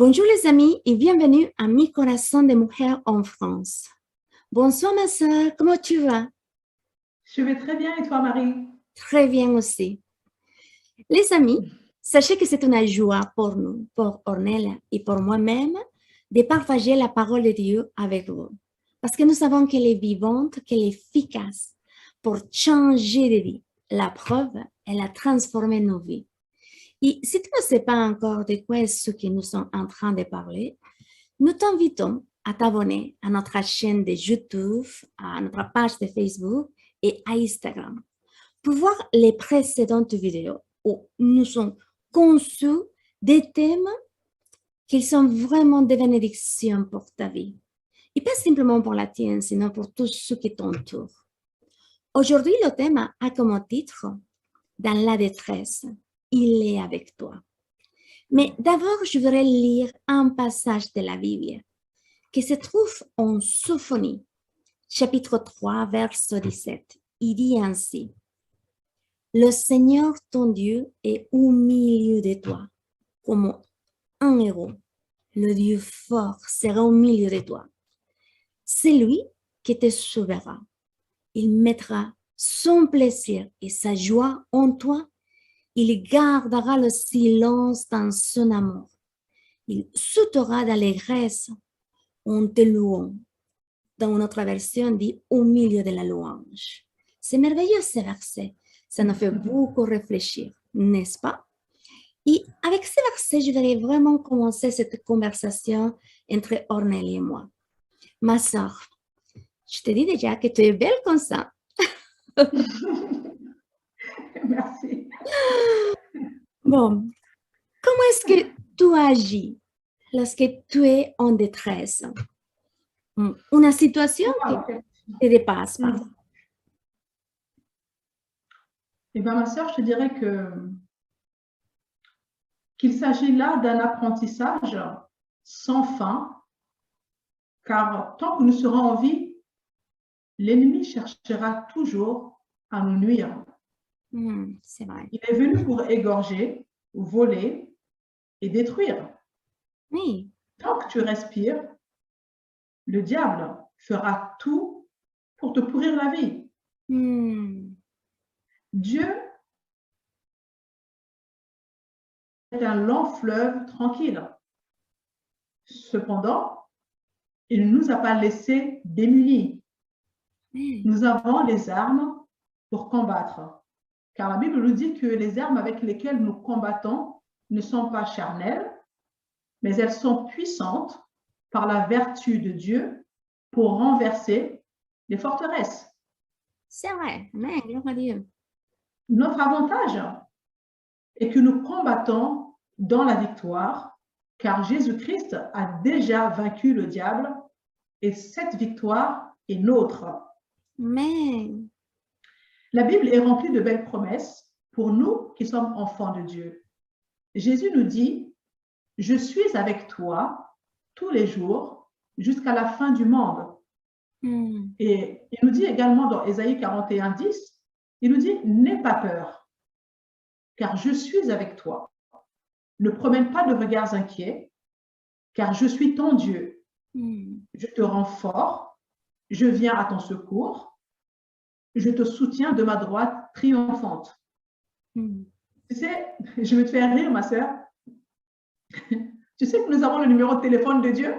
Bonjour les amis et bienvenue à Mi Corazón de Mujer en France. Bonsoir ma soeur, comment tu vas? Je vais très bien et toi, Marie? Très bien aussi. Les amis, sachez que c'est une joie pour nous, pour Ornella et pour moi-même, de partager la parole de Dieu avec vous. Parce que nous savons qu'elle est vivante, qu'elle est efficace pour changer de vie. La preuve, elle a transformé nos vies. Et si tu ne sais pas encore de quoi est ce que nous sommes en train de parler, nous t'invitons à t'abonner à notre chaîne de YouTube, à notre page de Facebook et à Instagram pour voir les précédentes vidéos où nous sommes conçus des thèmes qui sont vraiment des bénédictions pour ta vie. Et pas simplement pour la tienne, sinon pour tous ceux qui t'entourent. Aujourd'hui, le thème a comme titre « Dans la détresse, il est avec toi ». Mais d'abord, je voudrais lire un passage de la Bible qui se trouve en Sophonie, chapitre 3, verset 17. Il dit ainsi, « Le Seigneur ton Dieu est au milieu de toi, comme un héros. Le Dieu fort sera au milieu de toi. C'est lui qui te sauvera. Il mettra son plaisir et sa joie en toi. Il gardera le silence dans son amour. Il sautera d'allégresse en te louant. » Dans notre version, dit au milieu de la louange. C'est merveilleux ce verset. Ça nous fait beaucoup réfléchir, n'est-ce pas? Et avec ce verset, je voudrais vraiment commencer cette conversation entre Ornella et moi. Ma soeur, je te dis déjà que tu es belle comme ça. Merci. Bon, comment est-ce que tu agis lorsque tu es en détresse? Une situation qui Wow. te dépasse parfois. Eh bien, ma sœur, je te dirais qu'il s'agit là d'un apprentissage sans fin, car tant que nous serons en vie, l'ennemi cherchera toujours à nous nuire. C'est vrai. Il est venu pour égorger, voler et détruire. Oui. Tant que tu respires, le diable fera tout pour te pourrir la vie. Dieu est un lent fleuve tranquille. Cependant, il ne nous a pas laissés démunis. Nous avons les armes pour combattre. Car la Bible nous dit que les armes avec lesquelles nous combattons ne sont pas charnelles, mais elles sont puissantes par la vertu de Dieu pour renverser les forteresses. C'est vrai. Amen. Gloire à Dieu. Notre avantage est que nous combattons dans la victoire, car Jésus-Christ a déjà vaincu le diable et cette victoire est nôtre. Amen. La Bible est remplie de belles promesses pour nous qui sommes enfants de Dieu. Jésus nous dit, « Je suis avec toi tous les jours jusqu'à la fin du monde. » Et il nous dit également dans Ésaïe 41, 10, il nous dit, « N'aie pas peur, car je suis avec toi. Ne promène pas de regards inquiets, car je suis ton Dieu. Je te rends fort, je viens à ton secours. Je te soutiens de ma droite triomphante. » Tu sais, je vais te faire rire, ma sœur. Tu sais que nous avons le numéro de téléphone de Dieu?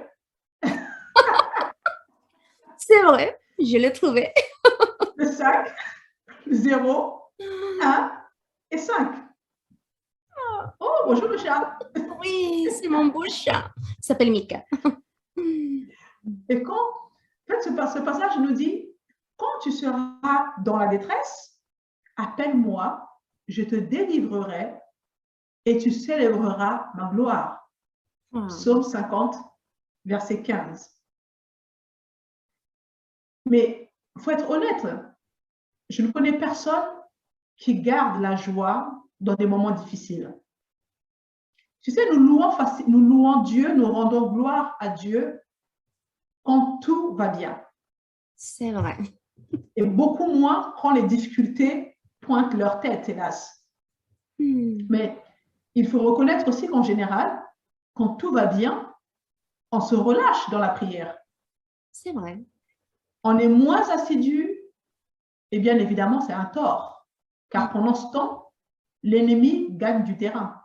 C'est vrai, je l'ai trouvé. Le 5, 0, 1 et 5. Oh, bonjour le chat. Oui, c'est mon beau chat. Il s'appelle Mika. Et quand, en fait, ce passage nous dit, quand tu seras dans la détresse, appelle-moi, je te délivrerai et tu célébreras ma gloire. Psaume 50, verset 15. Mais il faut être honnête, je ne connais personne qui garde la joie dans des moments difficiles. Tu sais, nous louons Dieu, nous rendons gloire à Dieu quand tout va bien. C'est vrai. Et beaucoup moins quand les difficultés pointent leur tête, hélas. Mais il faut reconnaître aussi qu'en général, quand tout va bien, on se relâche dans la prière. C'est vrai. On est moins assidu, et bien évidemment, c'est un tort, car pendant ce temps, l'ennemi gagne du terrain.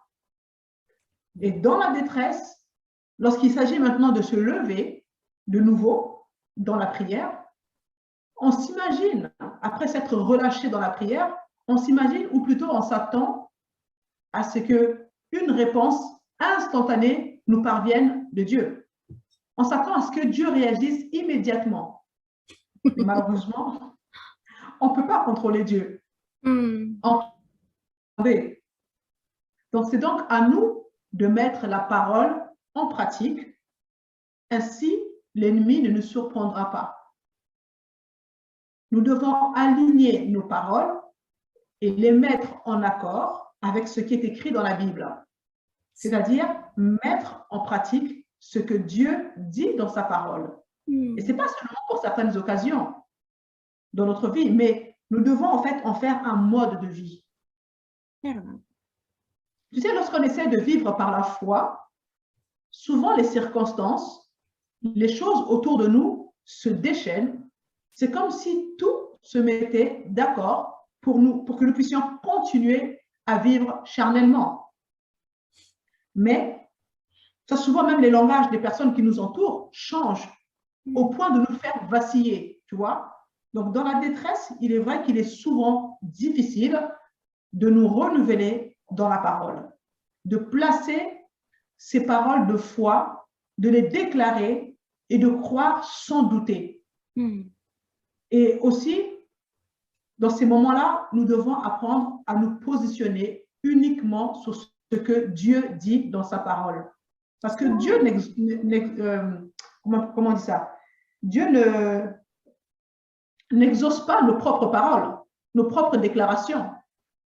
Et dans la détresse, lorsqu'il s'agit maintenant de se lever de nouveau dans la prière, on s'imagine, après s'être relâché dans la prière, on s'imagine, ou plutôt on s'attend à ce qu'une réponse instantanée nous parvienne de Dieu. On s'attend à ce que Dieu réagisse immédiatement. Mais malheureusement, on ne peut pas contrôler Dieu. Donc, c'est donc à nous de mettre la parole en pratique. Ainsi, l'ennemi ne nous surprendra pas. Nous devons aligner nos paroles et les mettre en accord avec ce qui est écrit dans la Bible. C'est-à-dire mettre en pratique ce que Dieu dit dans sa parole. Et ce n'est pas seulement pour certaines occasions dans notre vie, mais nous devons en fait en faire un mode de vie. Tu sais, lorsqu'on essaie de vivre par la foi, souvent les circonstances, les choses autour de nous se déchaînent. C'est comme si tout se mettait d'accord pour que nous puissions continuer à vivre charnellement. Mais ça, souvent même les langages des personnes qui nous entourent changent au point de nous faire vaciller, tu vois. Donc, dans la détresse, il est vrai qu'il est souvent difficile de nous renouveler dans la parole, de placer ces paroles de foi, de les déclarer et de croire sans douter. Et aussi, dans ces moments-là, nous devons apprendre à nous positionner uniquement sur ce que Dieu dit dans sa parole. Parce que Dieu comment on dit ça? Dieu n'exauce pas nos propres paroles, nos propres déclarations.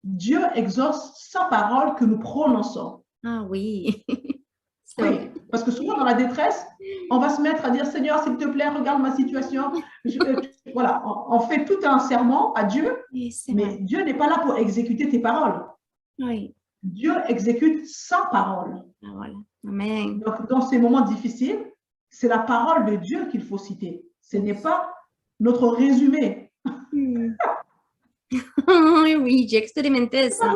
Dieu exauce sa parole que nous prononçons. Ah oui. Oui, parce que souvent dans la détresse, on va se mettre à dire, Seigneur, s'il te plaît, regarde ma situation. Voilà, on fait tout un serment à Dieu, mais Dieu n'est pas là pour exécuter tes paroles. Oui. Dieu exécute sa parole. Ah, voilà. Amen. Donc, dans ces moments difficiles, c'est la parole de Dieu qu'il faut citer. Ce n'est pas notre résumé. Oui, j'ai expérimenté ça.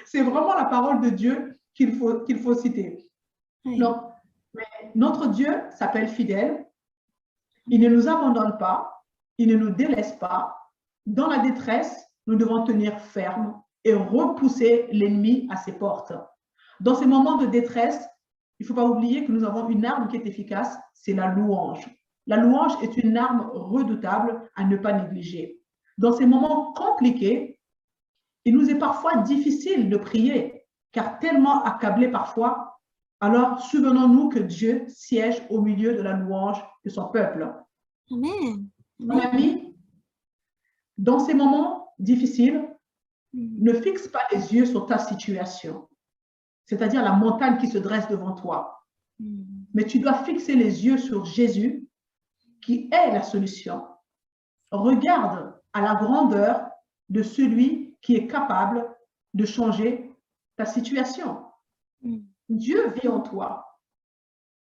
C'est vraiment la parole de Dieu qu'il faut citer. Oui. Donc, mais notre Dieu s'appelle fidèle. Il ne nous abandonne pas. Il ne nous délaisse pas. Dans la détresse, nous devons tenir ferme et repousser l'ennemi à ses portes. Dans ces moments de détresse, il ne faut pas oublier que nous avons une arme qui est efficace, c'est la louange. La louange est une arme redoutable à ne pas négliger. Dans ces moments compliqués, il nous est parfois difficile de prier, car tellement accablés parfois, alors souvenons-nous que Dieu siège au milieu de la louange de son peuple. Amen. Mon ami, dans ces moments difficiles, ne fixe pas les yeux sur ta situation, c'est-à-dire la montagne qui se dresse devant toi. Mais tu dois fixer les yeux sur Jésus, qui est la solution. Regarde à la grandeur de celui qui est capable de changer ta situation. Dieu vit en toi,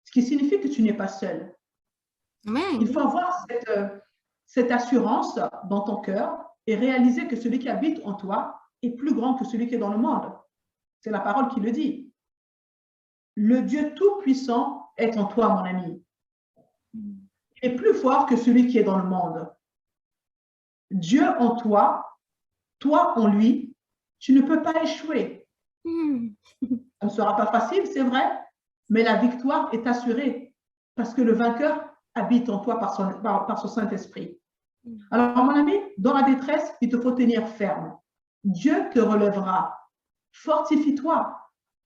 ce qui signifie que tu n'es pas seul. Amen. Il faut avoir cette assurance dans ton cœur et réaliser que celui qui habite en toi est plus grand que celui qui est dans le monde. C'est la parole qui le dit. Le Dieu Tout-Puissant est en toi, mon ami. Il est plus fort que celui qui est dans le monde. Dieu en toi, toi en lui, tu ne peux pas échouer. Ça ne sera pas facile, c'est vrai, mais la victoire est assurée parce que le vainqueur habite en toi par son Saint-Esprit. Alors, mon ami, dans la détresse, il te faut tenir ferme. Dieu te relèvera. Fortifie-toi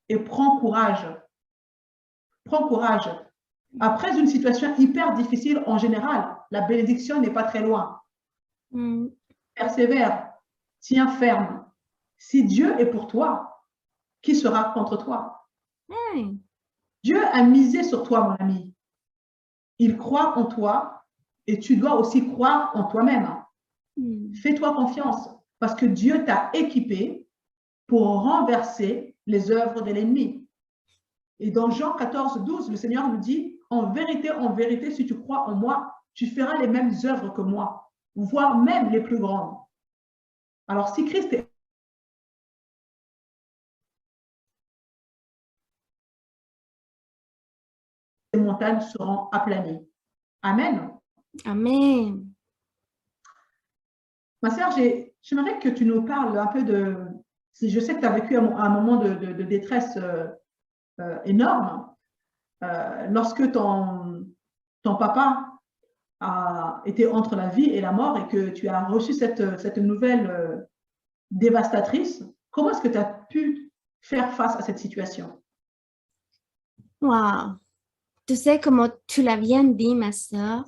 et prends courage. Prends courage. Après une situation hyper difficile, en général, la bénédiction n'est pas très loin. Persévère, tiens ferme. Si Dieu est pour toi, qui sera contre toi? Dieu a misé sur toi, mon ami. Il croit en toi et tu dois aussi croire en toi-même. Fais-toi confiance parce que Dieu t'a équipé pour renverser les œuvres de l'ennemi. Et dans Jean 14, 12, le Seigneur nous dit, en vérité, si tu crois en moi, tu feras les mêmes œuvres que moi, voire même les plus grandes. Alors, si Christ est les montagnes seront aplanies. Amen. Amen. Ma sœur, j'aimerais que tu nous parles un peu de... Je sais que tu as vécu un moment de détresse énorme lorsque ton papa a été entre la vie et la mort et que tu as reçu cette nouvelle dévastatrice. Comment est-ce que tu as pu faire face à cette situation? Wow. Tu sais, comme tu l'as bien dit, ma sœur,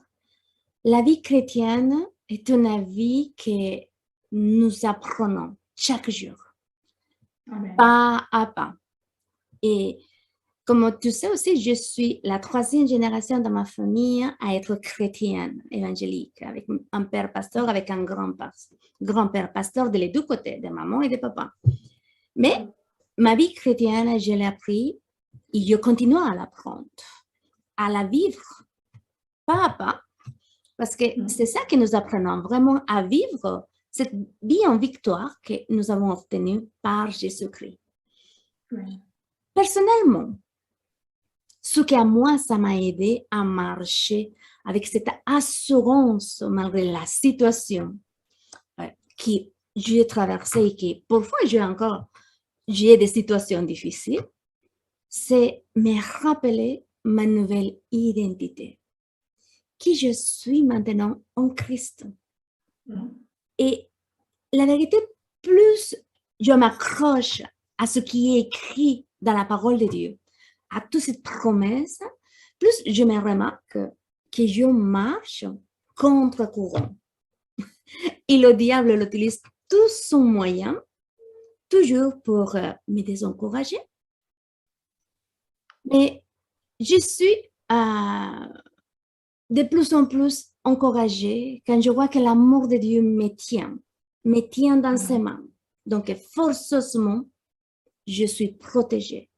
la vie chrétienne est une vie que nous apprenons chaque jour, Amen. pas à pas. Et comme tu sais aussi, je suis la 3e génération de ma famille à être chrétienne évangélique, avec un père pasteur, avec un grand-père pasteur de les deux côtés, de maman et de papa. Mais ma vie chrétienne, je l'ai appris et je continue à l'apprendre, à la vivre, pas à pas, parce que c'est ça que nous apprenons, vraiment à vivre cette vie en victoire que nous avons obtenue par Jésus-Christ. Oui. Personnellement, ce qu'à moi, ça m'a aidé à marcher avec cette assurance malgré la situation que j'ai traversée et que parfois j'ai des situations difficiles, c'est me rappeler ma nouvelle identité, qui je suis maintenant en Christ. Et la vérité, plus je m'accroche à ce qui est écrit dans la parole de Dieu, à toutes ces promesses, plus je me remarque que je marche contre courant. Et le diable utilise tout son moyen, toujours pour me désencourager. Mais je suis de plus en plus encouragée quand je vois que l'amour de Dieu me tient dans ses mains. Donc, forcément, je suis protégée.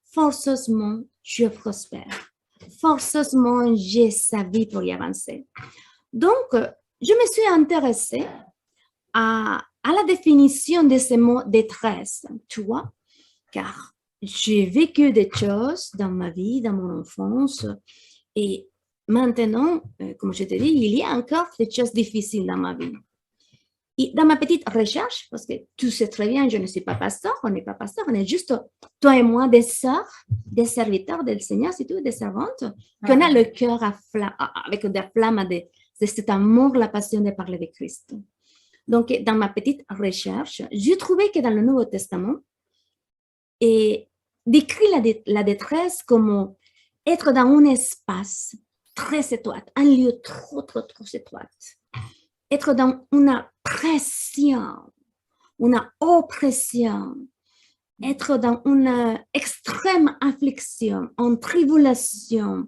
Forcément, je prospère. Forcément, j'ai sa vie pour y avancer. Donc, je me suis intéressée à la définition de ces mots détresse, tu vois, car j'ai vécu des choses dans ma vie, dans mon enfance, et maintenant, comme je te dis, il y a encore des choses difficiles dans ma vie. Et dans ma petite recherche, parce que tu sais très bien, je ne suis pas pasteur, on n'est pas pasteur, on est juste toi et moi des sœurs, des serviteurs du Seigneur, c'est tout, des servantes, qu'on a le cœur avec des flammes de cet amour, la passion de parler de Christ. Donc, dans ma petite recherche, j'ai trouvé que dans le Nouveau Testament, et décrit la détresse comme être dans un espace très étroit, un lieu trop étroit. Être dans une pression, une oppression, être dans une extrême affliction, en tribulation,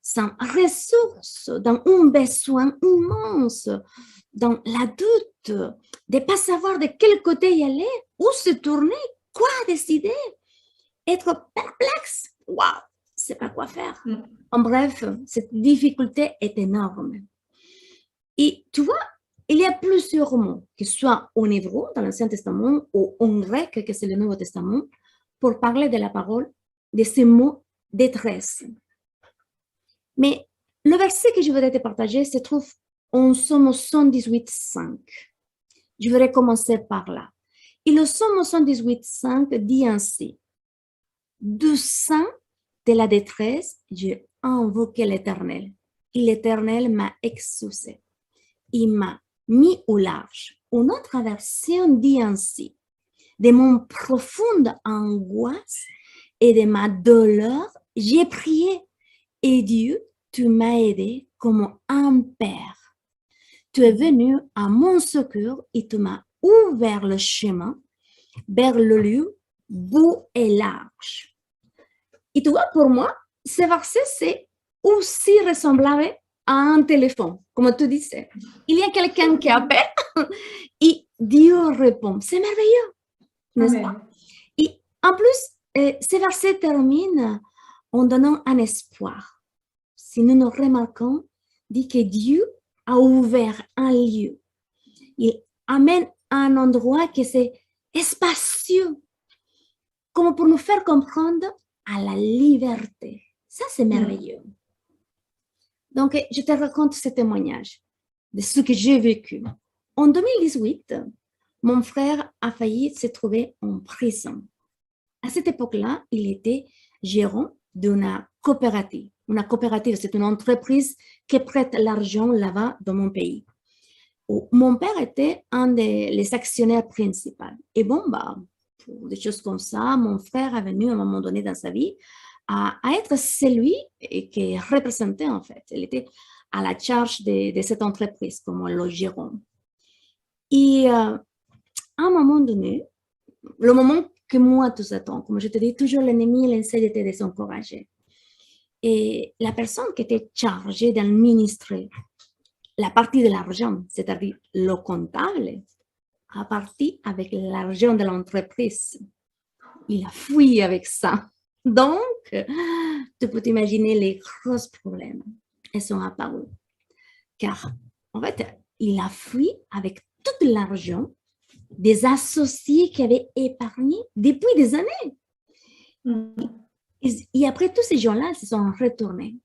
sans ressources, dans un besoin immense, dans la doute, de ne pas savoir de quel côté y aller, où se tourner, quoi décider, être perplexe, waouh, c'est pas quoi faire. En bref, cette difficulté est énorme. Et tu vois, il y a plusieurs mots, que ce soit en hébreu, dans l'Ancien Testament, ou en grec, que c'est le Nouveau Testament, pour parler de la parole, de ces mots détresse. Mais le verset que je voudrais te partager se trouve en Somme 118,5. Je voudrais commencer par là. Et le Somme 118,5 dit ainsi: du sein de la détresse, j'ai invoqué l'Éternel. Et l'Éternel m'a exaucé. Il m'a mis au large. Une autre version dit ainsi: de mon profonde angoisse et de ma douleur, j'ai prié. Et Dieu, tu m'as aidé comme un père. Tu es venu à mon secours et tu m'as ouvert le chemin vers le lieu beau et large. Et tu vois, pour moi, ce verset, c'est aussi ressemblable à un téléphone, comme tu disais. Il y a quelqu'un qui appelle et Dieu répond. C'est merveilleux, n'est-ce pas? Et en plus, Ces versets terminent en donnant un espoir. Si nous nous remarquons, dit que Dieu a ouvert un lieu. Il amène un endroit qui est spacieux, comme pour nous faire comprendre à la liberté. Ça, c'est merveilleux. Donc, je te raconte ce témoignage de ce que j'ai vécu. En 2018, mon frère a failli se trouver en prison. À cette époque-là, il était gérant d'une coopérative. Une coopérative, c'est une entreprise qui prête l'argent là-bas dans mon pays. Mon père était un des actionnaires principaux. Et bon, pour des choses comme ça, mon frère est venu à un moment donné dans sa vie à être celui qui représentait en fait. Il était à la charge de cette entreprise comme le gérant. Et à un moment donné, le moment que moi, tout attend, comme je te dis, toujours l'ennemi, il essaie de te désencourager. Et la personne qui était chargée d'administrer la partie de l'argent, c'est-à-dire le comptable, a parti avec l'argent de l'entreprise. Il a fui avec ça. Donc, tu peux t'imaginer les gros problèmes. Ils sont apparus. Car, en fait, il a fui avec tout l'argent des associés qui avaient épargné depuis des années. Et après, tous ces gens-là se sont retournés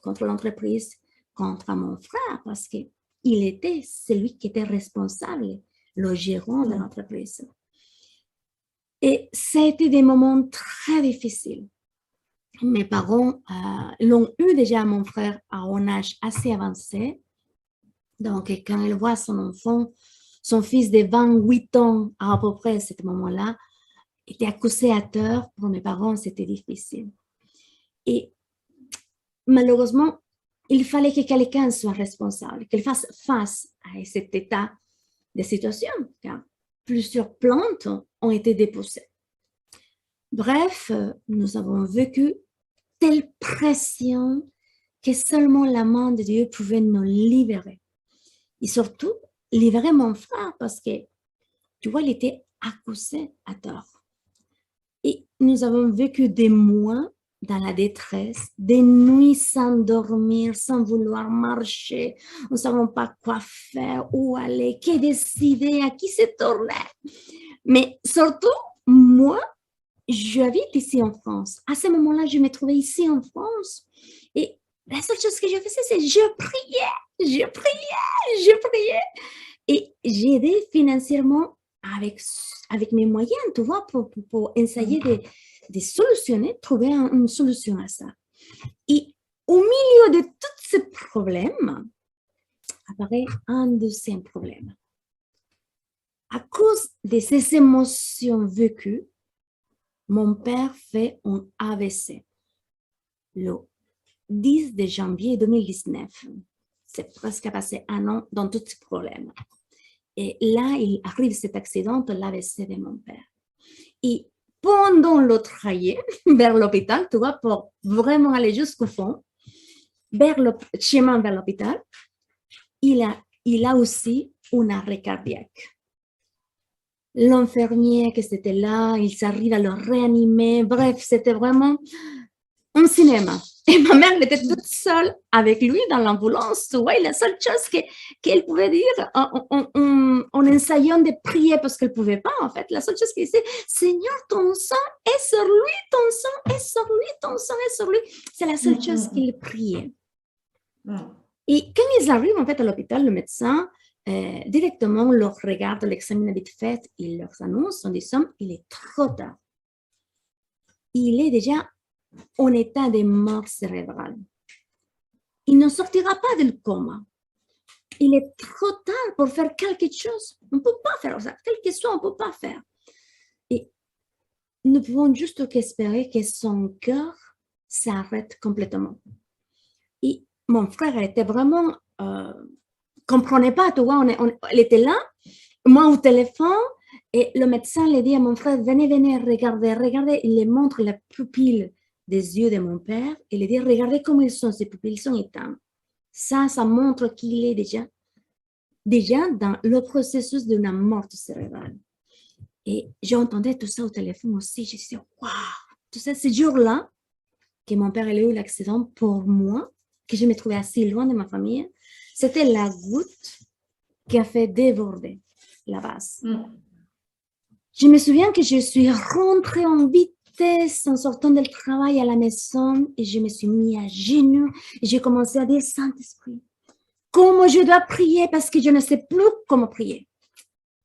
contre l'entreprise, contre mon frère, parce qu'il était celui qui était responsable, le gérant de l'entreprise. Et ça a été des moments très difficiles. Mes parents l'ont eu déjà, mon frère, à un âge assez avancé. Donc, quand il voit son enfant, son fils de 28 ans, à peu près à ce moment-là, était accusateur, pour mes parents, c'était difficile. Et malheureusement, il fallait que quelqu'un soit responsable, qu'il fasse face à cet état de situation, car plusieurs plaintes ont été déposées. Bref, nous avons vécu telle pression que seulement la main de Dieu pouvait nous libérer. Et surtout, libérer mon frère parce que, tu vois, il était accusé à tort. Et nous avons vécu des mois dans la détresse, des nuits sans dormir, sans vouloir marcher. Nous ne savons pas quoi faire, où aller, qui décider, à qui se tourner. Mais surtout, moi, j'habite ici en France. À ce moment-là, je me trouvais ici en France. Et la seule chose que je faisais, c'est je priais. Et j'ai aidé financièrement avec mes moyens, tu vois, pour essayer de solutionner, trouver une solution à ça. Et au milieu de tous ces problèmes, apparaît un deuxième problème. À cause de ces émotions vécues, mon père fait un AVC le 10 de janvier 2019. C'est presque passé un an dans tous ces problèmes. Et là, il arrive cet accident de l'AVC de mon père. Et pendant le trajet vers l'hôpital, tu vois, pour vraiment aller jusqu'au fond, vers le chemin vers l'hôpital, il a aussi un arrêt cardiaque. L'infirmier qui était là, il s'arrive à le réanimer. Bref, c'était vraiment un cinéma. Et ma mère, elle était toute seule avec lui dans l'ambulance. Tu vois, la seule chose qu'elle pouvait dire en essayant de prier parce qu'elle ne pouvait pas, en fait, la seule chose qu'elle disait, Seigneur, ton sang est sur lui, ton sang est sur lui, ton sang est sur lui. C'est la seule chose qu'il priait. Et quand ils arrivent, en fait, à l'hôpital, le médecin, directement leur regarde, l'examine vite fait, il leur annonce en disant, il est trop tard. Il est déjà en état de mort cérébrale. Il ne sortira pas du coma. Il est trop tard pour faire quelque chose. On ne peut pas faire ça. Quel que soit, on ne peut pas faire. Et nous pouvons juste espérer que son cœur s'arrête complètement. Et mon frère était vraiment... comprenait pas, tu vois, elle était là, moi au téléphone, et le médecin lui dit à mon frère, venez, regardez, il lui montre la pupille des yeux de mon père, et il dit, regardez comment ils sont, ces pupilles, ils sont éteintes. Ça montre qu'il est déjà dans le processus d'une mort cérébrale. Et j'entendais tout ça au téléphone aussi. Je disais, waouh, tout ça, ce jour-là, que mon père a eu l'accident pour moi, que je me trouvais assez loin de ma famille, c'était la goutte qui a fait déborder la vase. Je me souviens que je suis rentrée en vitesse en sortant du travail à la maison et je me suis mis à genoux et j'ai commencé à dire, Saint-Esprit, comment je dois prier parce que je ne sais plus comment prier.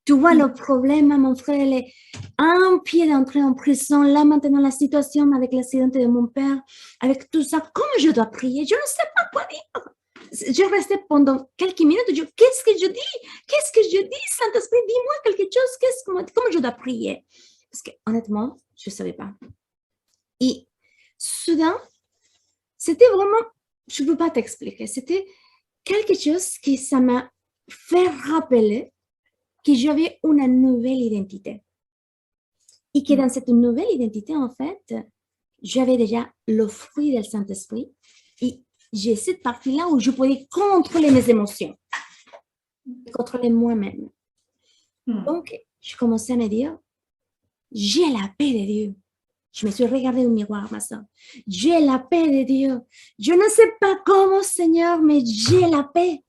Tu vois le problème, mon frère, il est un pied d'entrer en prison. Là, maintenant, la situation avec l'accident de mon père, avec tout ça, comment je dois prier? Je ne sais pas quoi dire. Je restais pendant quelques minutes, je dis, qu'est-ce que je dis? Qu'est-ce que je dis? Saint-Esprit, dis-moi quelque chose. Comment je dois prier? Parce que honnêtement, je ne savais pas. Et soudain, c'était vraiment, je ne peux pas t'expliquer, c'était quelque chose qui ça m'a fait rappeler que j'avais une nouvelle identité. Et que dans cette nouvelle identité, en fait, j'avais déjà le fruit du Saint-Esprit. Et j'ai cette partie-là où je pouvais contrôler mes émotions, contrôler moi-même. Donc, je commençais à me dire, j'ai la paix de Dieu. Je me suis regardée au miroir, ma soeur. J'ai la paix de Dieu. Je ne sais pas comment, Seigneur, mais j'ai la paix.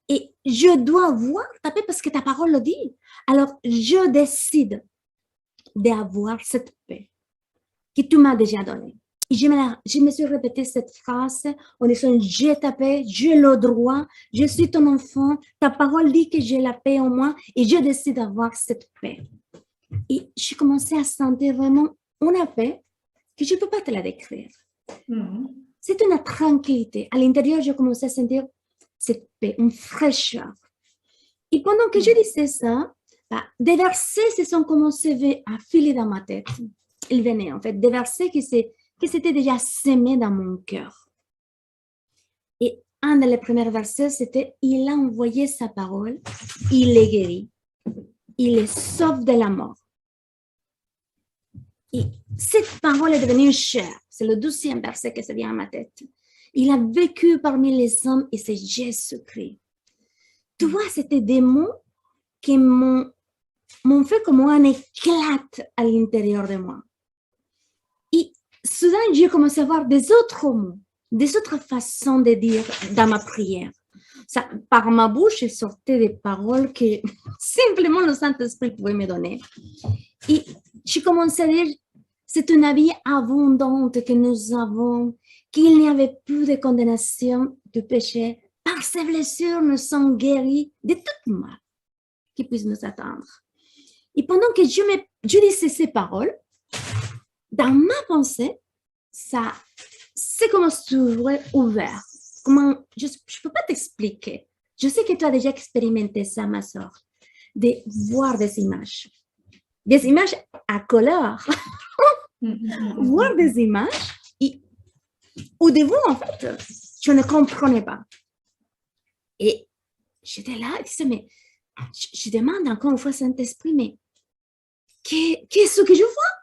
Et je dois voir ta paix parce que ta parole le dit. Alors, je décide d'avoir cette paix que tu m'as déjà donnée. Et je me suis répété cette phrase en disant, j'ai ta paix, j'ai le droit, je suis ton enfant, ta parole dit que j'ai la paix en moi et je décide d'avoir cette paix. Et j'ai commencé à sentir vraiment une paix que je ne peux pas te la décrire. C'est une tranquillité. À l'intérieur, j'ai commencé à sentir cette paix, une fraîcheur. Et pendant que je disais ça, des versets se sont commencés à filer dans ma tête. Ils venaient en fait, des versets qui s'étaient déjà sémés dans mon cœur. Et un des premiers versets, c'était « Il a envoyé sa parole, il les guérit, il les sauve de la mort. » Et cette parole est devenue chère. C'est le 12e verset qui se vient à ma tête. Il a vécu parmi les hommes et c'est Jésus-Christ. Tu vois, c'était des mots qui m'ont fait comme un éclate à l'intérieur de moi. Et soudain, j'ai commencé à voir des autres mots, des autres façons de dire dans ma prière. Ça, par ma bouche, il sortait des paroles que simplement le Saint-Esprit pouvait me donner. Et j'ai commencé à dire, c'est une vie abondante que nous avons, qu'il n'y avait plus de condamnation du péché. Par ses blessures, nous sommes guéris de toute mal qui puisse nous attendre. Et pendant que je disais ces paroles, dans ma pensée, c'est comme s'ouvrir ouvert. Je ne peux pas t'expliquer. Je sais que tu as déjà expérimenté ça, ma soeur, de voir des images à couleur. Voir des images et au début, en fait, je ne comprenais pas. Et j'étais là, je disais, mais je demande encore une fois Saint-Esprit, mais qu'est-ce que je vois?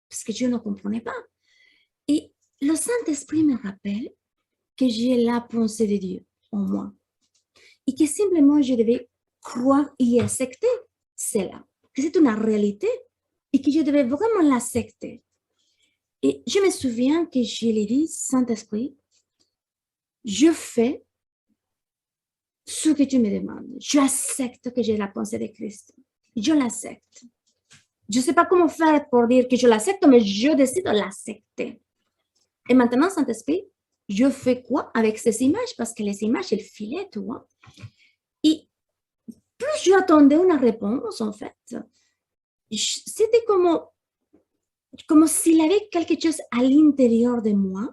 Parce que je ne comprenais pas. Et le Saint-Esprit me rappelle que j'ai la pensée de Dieu en moi et que simplement je devais croire et accepter cela, que c'est une réalité et que je devais vraiment l'accepter. Et je me souviens que je lui ai dit, Saint-Esprit, je fais ce que tu me demandes. Je accepte que j'ai la pensée de Christ. Je l'accepte. Je ne sais pas comment faire pour dire que je l'accepte, mais je décide de l'accepter. Et maintenant, Saint-Esprit, je fais quoi avec ces images? Parce que les images, elles filaient, tu vois. Et plus j'attendais une réponse, en fait, c'était comme s'il y avait quelque chose à l'intérieur de moi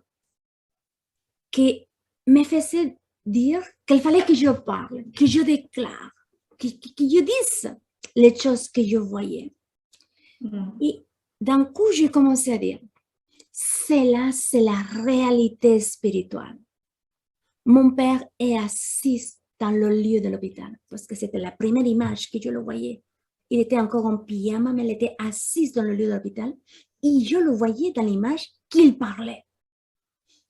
qui me faisait dire qu'il fallait que je parle, que je déclare, que je dise les choses que je voyais. Et d'un coup, j'ai commencé à dire, c'est la réalité spirituelle. Mon père est assis dans le lieu de l'hôpital, parce que c'était la première image que je le voyais. Il était encore en pyjama, mais il était assis dans le lieu de l'hôpital, et je le voyais dans l'image qu'il parlait.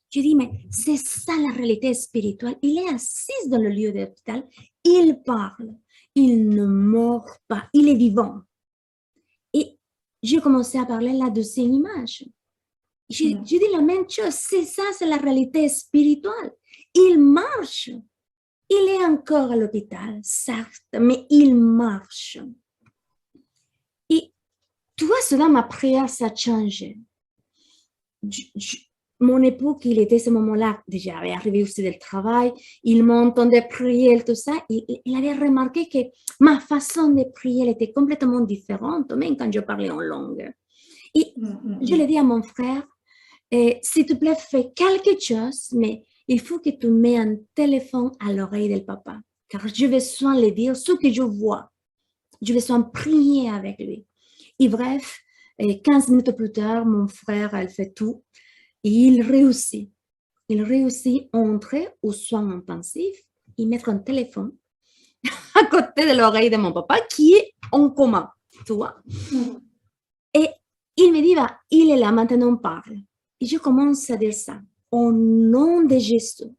Je dis, mais c'est ça la réalité spirituelle. Il est assis dans le lieu de l'hôpital, il parle, il ne meurt pas, il est vivant. j'ai commencé à parler la deuxième image. J'ai dit la même chose, c'est ça, c'est la réalité spirituelle. Il marche. Il est encore à l'hôpital, certes, mais il marche. Et tu vois, cela, ma prière, ça a changé. Mon époux, qui était à ce moment-là, déjà avait arrivé aussi du travail, il m'entendait prier et tout ça, il avait remarqué que ma façon de prier elle était complètement différente, même quand je parlais en langue. Et je l'ai dit à mon frère, s'il te plaît, fais quelque chose, mais il faut que tu mets un téléphone à l'oreille du papa, car je vais soin lui dire ce que je vois. Je vais soin prier avec lui. Et bref, 15 minutes plus tard, mon frère, elle fait tout. Et il réussit. Il réussit à entrer aux soins intensifs et mettre un téléphone à côté de l'oreille de mon papa qui est en coma, tu vois. Et il me dit, bah, il est là, maintenant on parle. Et je commence à dire ça. Au nom de Jésus,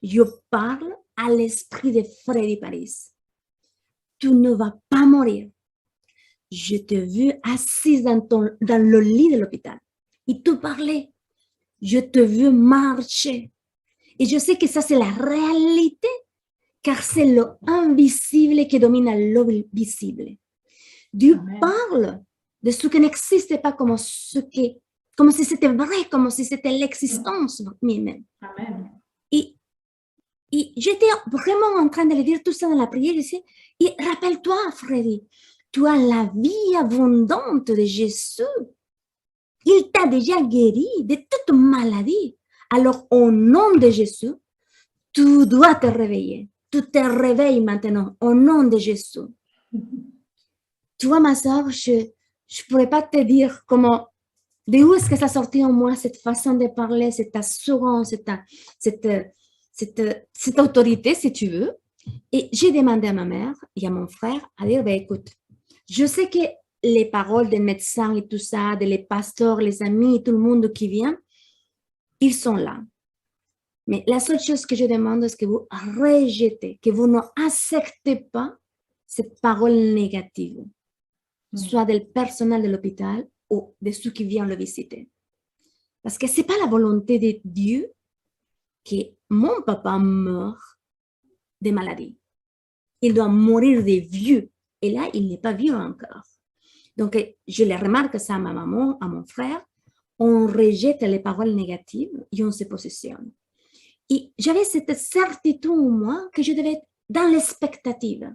je parle à l'esprit de Freddy Paris. Tu ne vas pas mourir. Je t'ai vu assise dans le lit de l'hôpital. Et tu parlais. Je te veux marcher. Et je sais que ça, c'est la réalité, car c'est l'invisible qui domine le visible. Dieu parle de ce qui n'existe pas comme si c'était vrai, comme si c'était l'existence même. Amen. Et j'étais vraiment en train de le dire tout ça dans la prière ici. Et rappelle-toi, Freddy, tu as la vie abondante de Jésus. Il t'a déjà guéri de toute maladie. Alors, au nom de Jésus, tu dois te réveiller. Tu te réveilles maintenant, au nom de Jésus. Tu vois, ma soeur, je ne pourrais pas te dire comment, de où est-ce que ça sortait en moi, cette façon de parler, cette assurance, cette autorité, si tu veux. Et j'ai demandé à ma mère et à mon frère à dire, ben, écoute, je sais que les paroles des médecins et tout ça, des pasteurs, les amis, tout le monde qui vient, ils sont là. Mais la seule chose que je demande, c'est que vous rejetez, que vous n'acceptez pas cette parole négative, soit du personnel de l'hôpital ou de ceux qui viennent le visiter. Parce que ce n'est pas la volonté de Dieu que mon papa meure de maladie. Il doit mourir de vieux. Et là, il n'est pas vieux encore. Donc, je le remarque ça à ma maman, à mon frère. On rejette les paroles négatives et on se positionne. Et j'avais cette certitude en moi que je devais être dans l'expectative.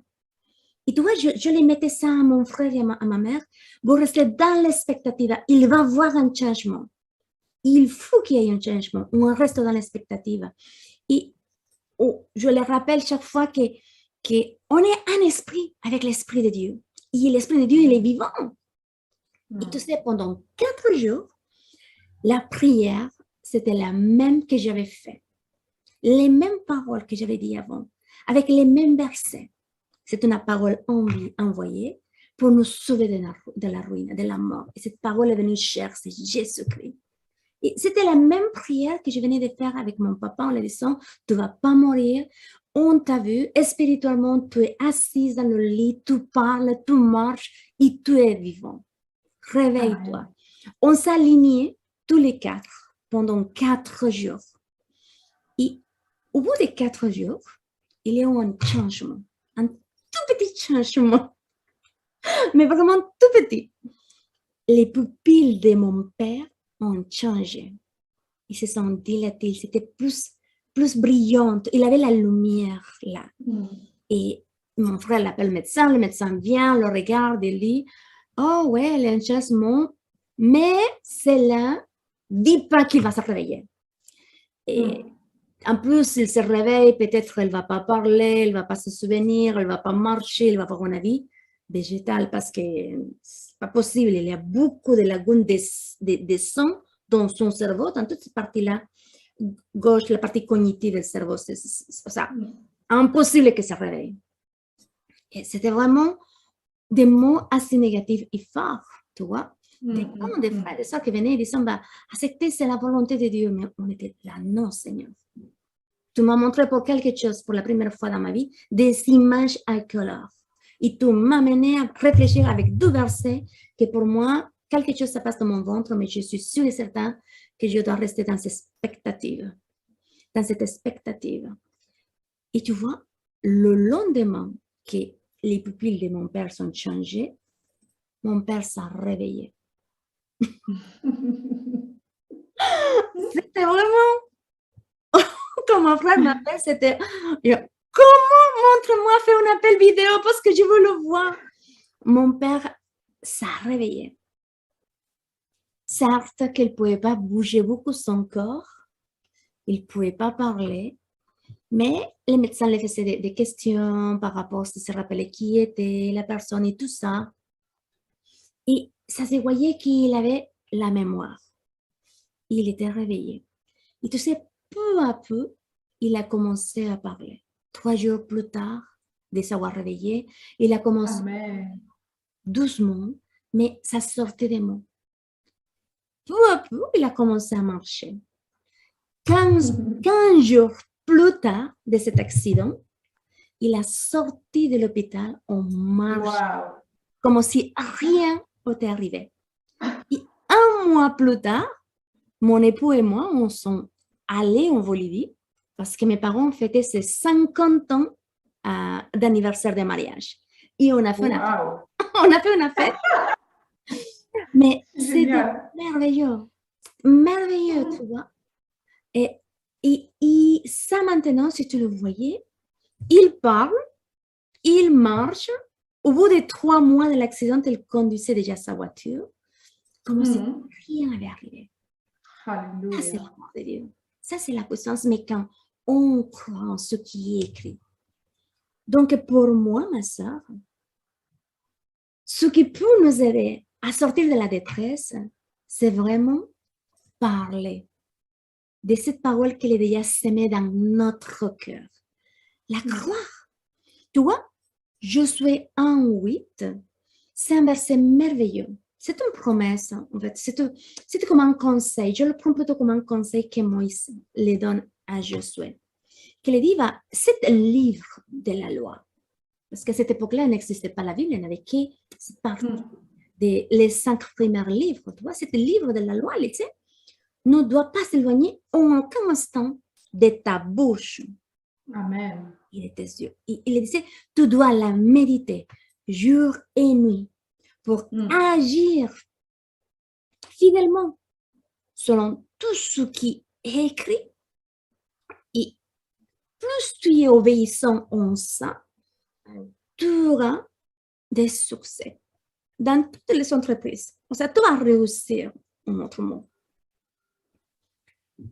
Et tu vois, je les mettais ça à mon frère et à ma mère. Vous restez dans l'expectative. Il va y avoir un changement. Il faut qu'il y ait un changement. On reste dans l'expectative. Et je les rappelle chaque fois qu'on est un esprit avec l'Esprit de Dieu. Et l'Esprit de Dieu, il est vivant. Et tu sais, pendant 4 jours, la prière, c'était la même que j'avais faite. Les mêmes paroles que j'avais dit avant, avec les mêmes versets. C'est une parole envoyée pour nous sauver de la ruine, de la mort. Et cette parole est venue chère, c'est Jésus-Christ. Et c'était la même prière que je venais de faire avec mon papa en lui disant, tu ne vas pas mourir, on t'a vu, spirituellement, tu es assise dans le lit, tu parles, tu marches et tu es vivant. Réveille-toi. On s'alignait tous les 4 pendant 4 jours. Et au bout des 4 jours, il y a eu un changement, un tout petit changement, mais vraiment tout petit. Les pupilles de mon père ont changé. Ils se sont dilatés, c'était plus brillante. Il avait la lumière là. Et mon frère l'appelle le médecin vient, le regarde et dit, oh ouais, il y a un changement, mais cela ne dit pas qu'il va se réveiller. Et en plus, il se réveille, peut-être elle ne va pas parler, elle ne va pas se souvenir, elle ne va pas marcher, elle va avoir une vie végétale parce que ce n'est pas possible. Il y a beaucoup de lagunes de sang dans son cerveau, dans toute cette partie-là, gauche, la partie cognitive du cerveau. C'est ça, impossible que ça se réveille. Et c'était vraiment des mots assez négatifs et forts, tu vois. Des frères et des sœurs qui venaient et disaient, bah, accepter, c'est la volonté de Dieu. Mais on était là, non, Seigneur. Tu m'as montré pour quelque chose, pour la première fois dans ma vie, des images à couleur. Et tu m'as amené à réfléchir avec 2 versets que pour moi, quelque chose se passe dans mon ventre, mais je suis sûre et certain que je dois rester dans cette expectative. Dans cette expectative. Et tu vois, le lendemain que les pupilles de mon père sont changées, mon père s'est réveillé. C'était vraiment, quand mon frère m'appelle, c'était, comment montre-moi, fais un appel vidéo parce que je veux le voir. Mon père s'est réveillé. Certes qu'il ne pouvait pas bouger beaucoup son corps, il ne pouvait pas parler, mais les médecins lui faisaient des questions par rapport à ce qu'il se rappelait qui était la personne et tout ça. Et ça se voyait qu'il avait la mémoire. Il était réveillé. Et tu sais, peu à peu, il a commencé à parler. 3 jours plus tard, de s'avoir réveillé, il a commencé doucement, mais ça sortait des mots. Peu à peu, il a commencé à marcher. 15 jours plus tard de cet accident, il a sorti de l'hôpital en marche, comme si rien n'était arrivé. Et 1 mois plus tard, mon époux et moi, on sont allés en Bolivie parce que mes parents fêtaient ses 50 ans d'anniversaire de mariage. Et on a fait une fête. On a fait une fête. Mais c'était merveilleux. Merveilleux, tu vois. Et ça, maintenant, si tu le voyais, il parle, il marche. Au bout de 3 mois de l'accident, il conduisait déjà sa voiture, comme si rien n'avait arrivé. Ça, c'est l'amour de Dieu. Ça, c'est la puissance, mais quand on croit en ce qui est écrit. Donc, pour moi, ma soeur, ce qui peut nous aider à sortir de la détresse, c'est vraiment parler de cette parole qu'il est déjà sémée dans notre cœur. La croire. Tu vois, Josué 1:8, c'est un verset merveilleux. C'est une promesse, en fait. C'est comme un conseil. Je le prends plutôt comme un conseil que Moïse le donne à Josué. Qu'il dit, c'est le livre de la loi. Parce qu'à cette époque-là, il n'existait pas la Bible, il n'y avait que cette partie les 5 premiers livres. Tu vois, c'est le livre de la loi, tu sais, ne doit pas s'éloigner en aucun instant de ta bouche. Amen. Il était sûr. Il disait, tu dois la méditer jour et nuit pour agir fidèlement selon tout ce qui est écrit. Et plus tu es obéissant en ça, tu auras des succès dans toutes les entreprises. Ça, tu vas réussir, en autre mot.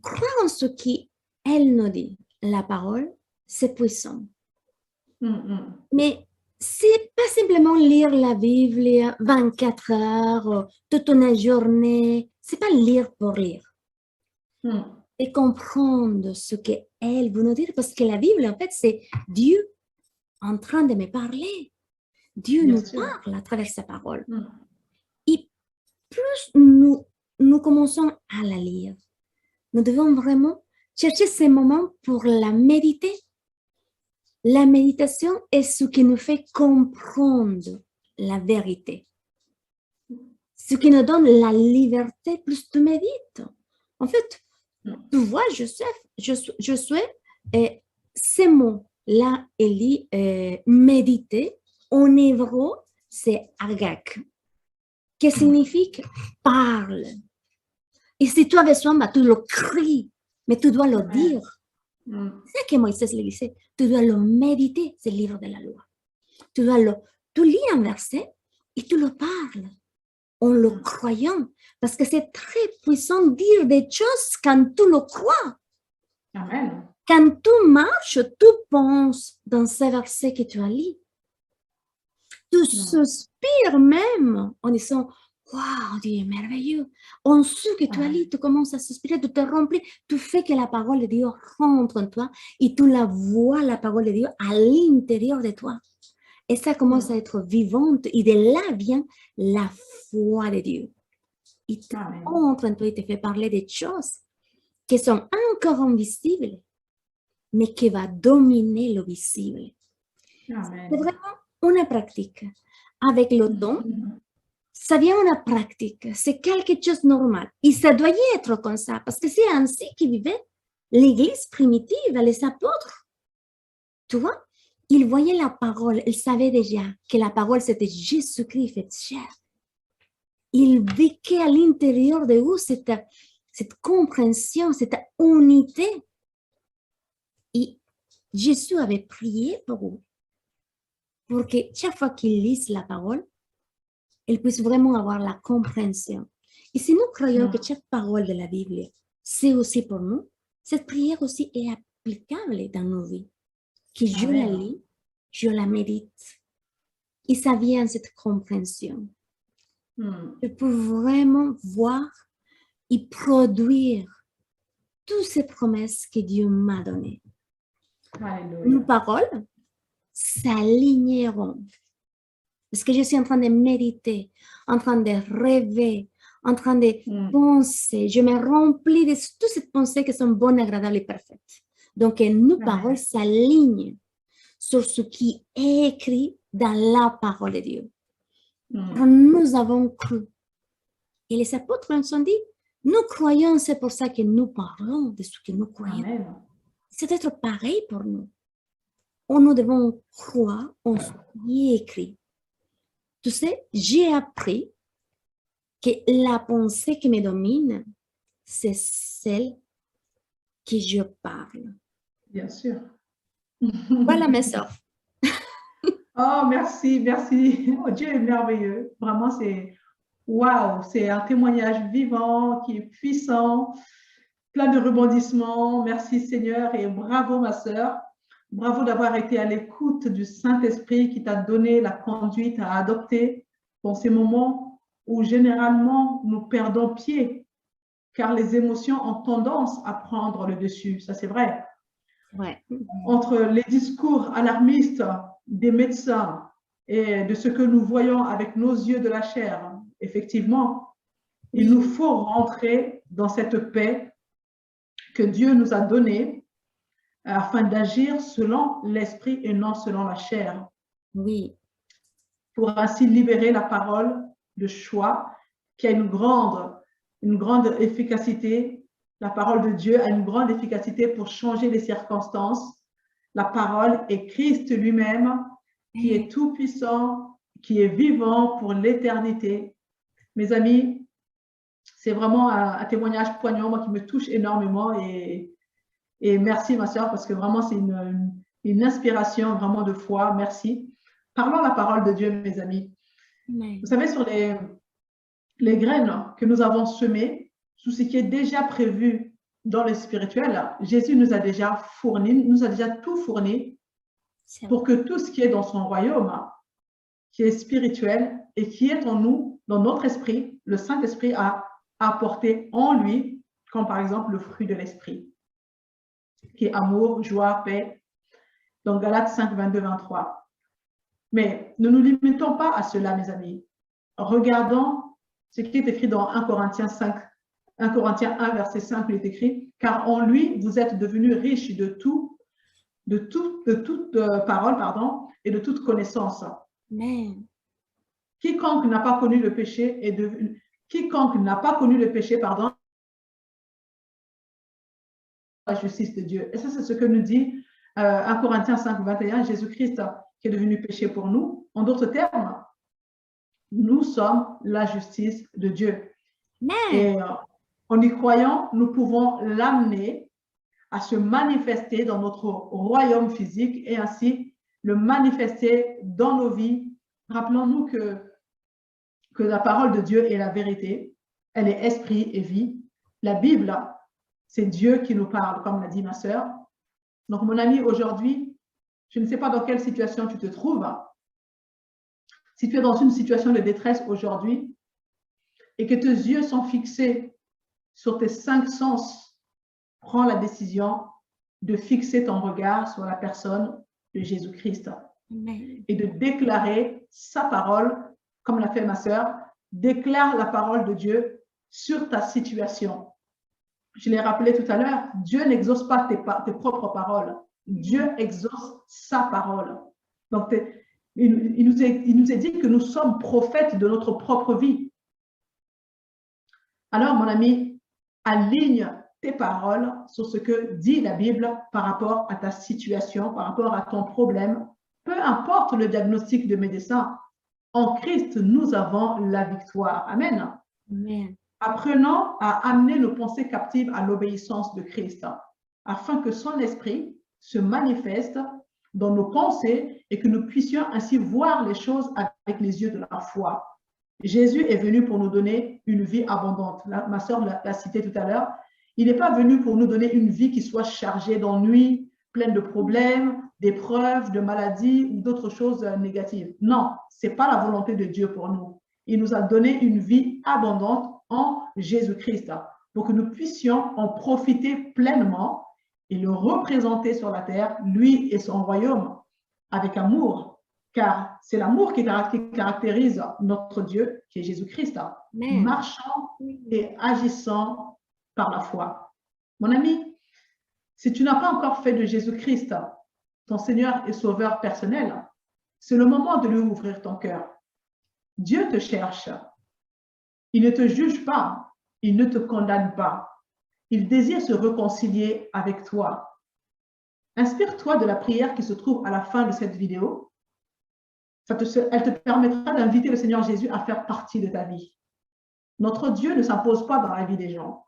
Croire en ce qu'elle nous dit, la parole, c'est puissant. Mais c'est pas simplement lire la Bible 24 heures, toute une journée. C'est pas lire pour lire. Et comprendre ce qu'elle veut nous dire, parce que la Bible, en fait, c'est Dieu en train de me parler. Dieu nous parle à travers sa parole. Et plus nous commençons à la lire, nous devons vraiment chercher ces moments pour la méditer. La méditation est ce qui nous fait comprendre la vérité. Ce qui nous donne la liberté, plus tu médites. En fait, tu vois, je souhaite ces mots-là, il dit méditer. En hébreu, c'est agak, qui signifie parle. Et si tu as besoin, tu le cries, mais tu dois le dire. C'est ce que Moïse le disait. Tu dois le méditer, c'est le livre de la loi. Tu lis un verset et tu le parles en le croyant. Parce que c'est très puissant de dire des choses quand tu le crois. Amen. Quand tu marches, tu penses dans ces versets que tu as lus. Tu suspires même en disant, waouh, Dieu est merveilleux. En ce que tu as lu, tu commences à suspirer, tu te remplis, tu fais que la parole de Dieu rentre en toi et tu la vois, la parole de Dieu, à l'intérieur de toi. Et ça commence à être vivante et de là vient la foi de Dieu. Il entre en toi et te fait parler des choses qui sont encore invisibles, mais qui va dominer le visible. C'est vraiment une pratique. Avec le temps, ça vient en pratique, c'est quelque chose de normal. Et ça doit y être comme ça, parce que c'est ainsi que vivait l'Église primitive, les apôtres. Tu vois, ils voyaient la parole, ils savaient déjà que la parole, c'était Jésus-Christ fait chair. Ils vécaient à l'intérieur de eux cette compréhension, cette unité. Et Jésus avait prié pour eux, pour que chaque fois qu'ils lisent la parole, ils puissent vraiment avoir la compréhension. Et si nous croyons que chaque parole de la Bible, c'est aussi pour nous, cette prière aussi est applicable dans nos vies. Que je la lis, je la médite. Et ça vient de cette compréhension. Je peux vraiment voir et produire toutes ces promesses que Dieu m'a données. Nos paroles s'aligneront. Parce que je suis en train de méditer, en train de rêver, en train de penser. Je me remplis de toutes ces pensées qui sont bonnes, agradables et parfaites. Donc, nos paroles s'alignent sur ce qui est écrit dans la parole de Dieu. Nous avons cru. Et les apôtres nous ont dit, nous croyons, c'est pour ça que nous parlons de ce que nous croyons. Amen. C'est être pareil pour nous. Nous devons croire en ce qui est écrit. Tu sais, j'ai appris que la pensée qui me domine, c'est celle que je parle. Bien sûr. Voilà mes sœurs. Oh, merci, merci. Oh, Dieu est merveilleux. Vraiment, c'est waouh, c'est un témoignage vivant qui est puissant, plein de rebondissements. Merci Seigneur et bravo ma sœur. Bravo d'avoir été à l'écoute du Saint-Esprit qui t'a donné la conduite à adopter dans ces moments où généralement nous perdons pied, car les émotions ont tendance à prendre le dessus. Ça, c'est vrai. Ouais. Entre les discours alarmistes des médecins et de ce que nous voyons avec nos yeux de la chair, effectivement, il nous faut rentrer dans cette paix que Dieu nous a donnée afin d'agir selon l'esprit et non selon la chair. Oui. Pour ainsi libérer la parole de choix qui a une grande efficacité. La parole de Dieu a une grande efficacité pour changer les circonstances. La parole est Christ lui-même qui est tout puissant, qui est vivant pour l'éternité. Mes amis, c'est vraiment un témoignage poignant, moi, qui me touche énormément et merci ma sœur parce que vraiment c'est une inspiration vraiment de foi. Merci. Parlons la parole de Dieu, mes amis. Amen. Vous savez, sur les graines que nous avons semées, tout ce qui est déjà prévu dans le spirituel, Jésus nous a déjà tout fourni pour que tout ce qui est dans son royaume, qui est spirituel et qui est en nous, dans notre esprit, le Saint-Esprit a apporté en lui, comme par exemple le fruit de l'esprit, qui est amour, joie, paix. Donc Galates 5, 22, 23. Mais ne nous limitons pas à cela, mes amis. Regardons ce qui est écrit dans 1 Corinthiens 1, verset 5, il est écrit, car en lui, vous êtes devenus riches de toute parole, et de toute connaissance. Amen. Quiconque n'a pas connu le péché la justice de Dieu. Et ça, c'est ce que nous dit 1 Corinthiens 5, 21, Jésus-Christ qui est devenu péché pour nous. En d'autres termes, nous sommes la justice de Dieu. Amen. Et en y croyant, nous pouvons l'amener à se manifester dans notre royaume physique et ainsi le manifester dans nos vies. Rappelons-nous que la parole de Dieu est la vérité, elle est esprit et vie. La Bible, c'est Dieu qui nous parle, comme l'a dit ma sœur. Donc, mon ami, aujourd'hui, je ne sais pas dans quelle situation tu te trouves. Si tu es dans une situation de détresse aujourd'hui et que tes yeux sont fixés sur tes 5 sens, prends la décision de fixer ton regard sur la personne de Jésus-Christ et de déclarer sa parole, comme l'a fait ma sœur, déclare la parole de Dieu sur ta situation. Je l'ai rappelé tout à l'heure, Dieu n'exauce pas tes propres paroles. Dieu exauce sa parole. Donc, il nous est dit que nous sommes prophètes de notre propre vie. Alors, mon ami, aligne tes paroles sur ce que dit la Bible par rapport à ta situation, par rapport à ton problème. Peu importe le diagnostic de médecin, en Christ, nous avons la victoire. Amen. Amen. Apprenons à amener nos pensées captives à l'obéissance de Christ, afin que son esprit se manifeste dans nos pensées et que nous puissions ainsi voir les choses avec les yeux de la foi. Jésus est venu pour nous donner une vie abondante. Ma sœur l'a cité tout à l'heure. Il n'est pas venu pour nous donner une vie qui soit chargée d'ennuis, pleine de problèmes, d'épreuves, de maladies ou d'autres choses négatives. Non, ce n'est pas la volonté de Dieu pour nous. Il nous a donné une vie abondante en Jésus-Christ pour que nous puissions en profiter pleinement et le représenter sur la terre, lui et son royaume, avec amour, car c'est l'amour qui caractérise notre Dieu, qui est Jésus-Christ, marchant et agissant par la foi. Mon ami, si tu n'as pas encore fait de Jésus-Christ ton Seigneur et Sauveur personnel, c'est le moment de lui ouvrir ton cœur. Dieu te cherche. Il ne te juge pas. Il ne te condamne pas. Il désire se réconcilier avec toi. Inspire-toi de la prière qui se trouve à la fin de cette vidéo. Elle te permettra d'inviter le Seigneur Jésus à faire partie de ta vie. Notre Dieu ne s'impose pas dans la vie des gens.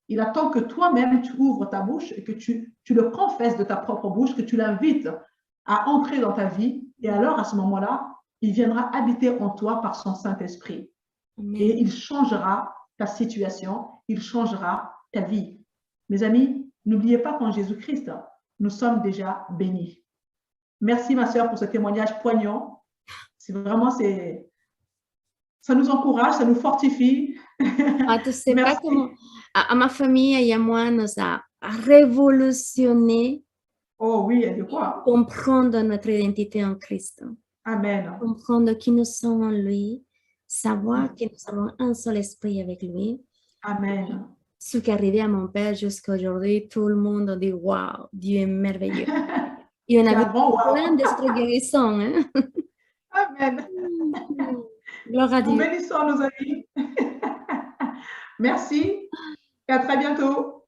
Il attend que toi-même, tu ouvres ta bouche et que tu le confesses de ta propre bouche, que tu l'invites à entrer dans ta vie. Et alors, à ce moment-là, il viendra habiter en toi par son Saint-Esprit. Et il changera ta situation, il changera ta vie. Mes amis, n'oubliez pas qu'en Jésus-Christ, nous sommes déjà bénis. Merci, ma sœur, pour ce témoignage poignant. C'est vraiment, ça nous encourage, ça nous fortifie. Ah, tu sais pas comment, à ma famille et à moi, nous a révolutionné. Oh oui, et de quoi? Comprendre notre identité en Christ. Amen. Comprendre qui nous sommes en lui, savoir que nous avons un seul esprit avec lui. Amen. Ce qui est arrivé à mon père jusqu'à aujourd'hui, tout le monde dit waouh, Dieu est merveilleux. Et on a vu plein de guérisons. Hein? Amen. Gloire à Dieu. Nous bénissons nos amis. Merci et à très bientôt.